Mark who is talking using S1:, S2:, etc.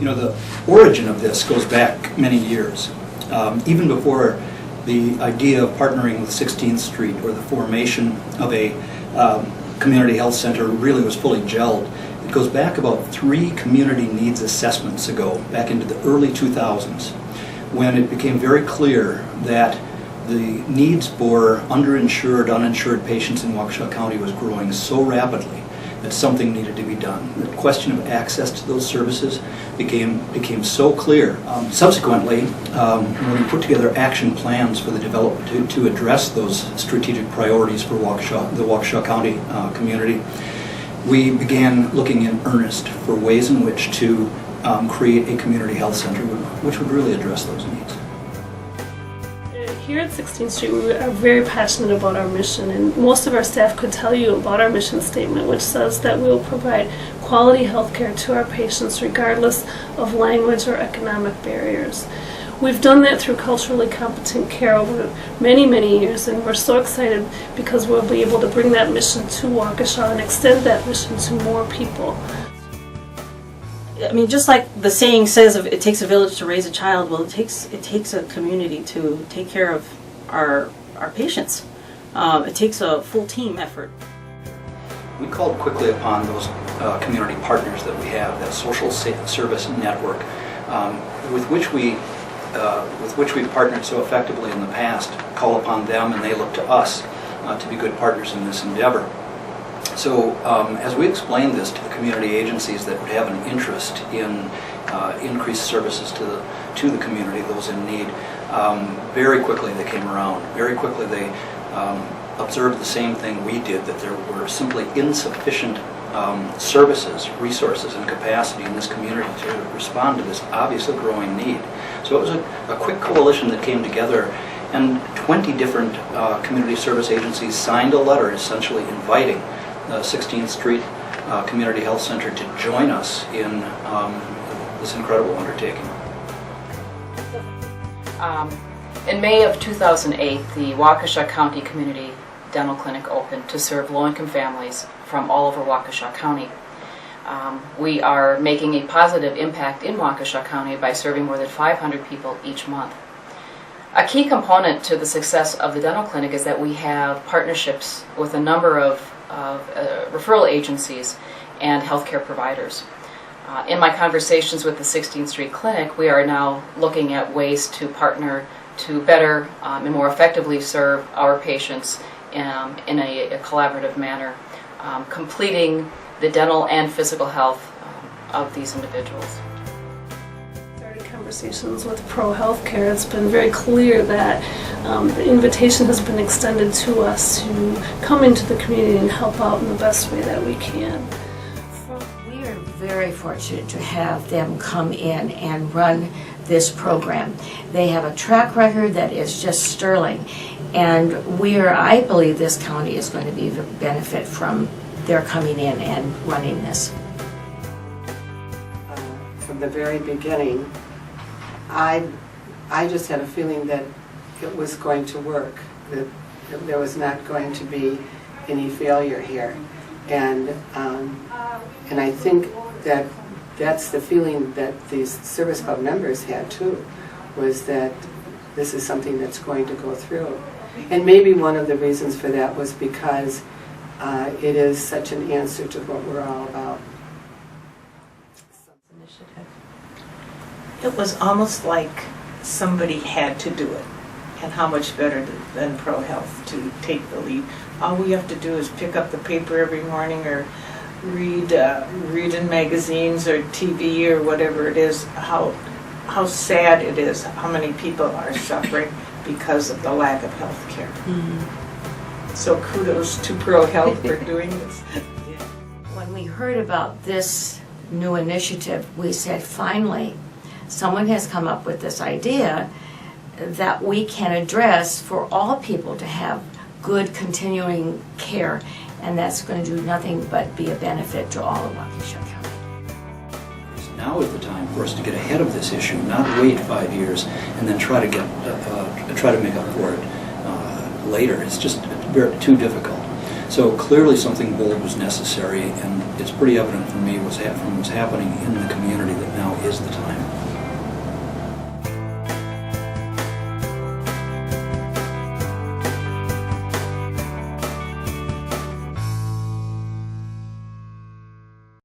S1: You know, the origin of this goes back many years. Even before the idea of partnering with 16th Street or the formation of a community health center really was fully gelled. It goes back about 3 community needs assessments ago, back into the early 2000s, when it became very clear that the needs for underinsured, uninsured patients in Waukesha County was growing so rapidly that something needed to be done. The question of access to those services became so clear. Subsequently, when we put together action plans for the development to address those strategic priorities for the Waukesha County community, we began looking in earnest for ways in which to create a community health center which would really address those needs.
S2: Here at 16th Street, we are very passionate about our mission, and most of our staff could tell you about our mission statement, which says that we will provide quality health care to our patients regardless of language or economic barriers. We've done that through culturally competent care over many, many years, and we're so excited because we'll be able to bring that mission to Waukesha and extend that mission to more people.
S3: I mean, just like the saying says, it takes a village to raise a child. Well, it takes a community to take care of our patients. It takes a full team effort.
S1: We called quickly upon those community partners that we have, that social service network, with which we've partnered so effectively in the past. Call upon them, and they look to us to be good partners in this endeavor. So as we explained this to the community agencies that would have an interest in increased services to the community, those in need, very quickly they came around. Very quickly they observed the same thing we did, that there were simply insufficient services, resources, and capacity in this community to respond to this obviously growing need. So it was a quick coalition that came together, and 20 different community service agencies signed a letter essentially inviting the 16th Street Community Health Center to join us in this incredible undertaking.
S4: In May of 2008, the Waukesha County Community Dental Clinic opened to serve low-income families from all over Waukesha County. We are making a positive impact in Waukesha County by serving more than 500 people each month. A key component to the success of the dental clinic is that we have partnerships with a number of referral agencies and healthcare providers. In my conversations with the 16th Street Clinic, we are now looking at ways to partner to better and more effectively serve our patients in a collaborative manner, completing the dental and physical health of these individuals.
S2: Conversations with ProHealth care, it's been very clear that the invitation has been extended to us to come into the community and help out in the best way that we can.
S5: We are very fortunate to have them come in and run this program. They have a track record that is just sterling, and I believe this county is going to be the benefit from their coming in and running this.
S6: From the very beginning, I just had a feeling that it was going to work, that there was not going to be any failure here, and I think that that's the feeling that these service club members had too, was that this is something that's going to go through. And maybe one of the reasons for that was because it is such an answer to what we're all about.
S7: It was almost like somebody had to do it, and how much better than ProHealth to take the lead. All we have to do is pick up the paper every morning or read in magazines or TV or whatever it is, how sad it is, how many people are suffering because of the lack of health care. Mm-hmm. So kudos to ProHealth for doing this.
S5: When we heard about this new initiative, we said, finally, someone has come up with this idea that we can address for all people to have good continuing care, and that's going to do nothing but be a benefit to all of Waukesha County.
S1: Now is the time for us to get ahead of this issue, not wait 5 years and then try to make up for it later. It's just too difficult. So clearly something bold was necessary, and it's pretty evident for me from what's happening in the community that now is the time.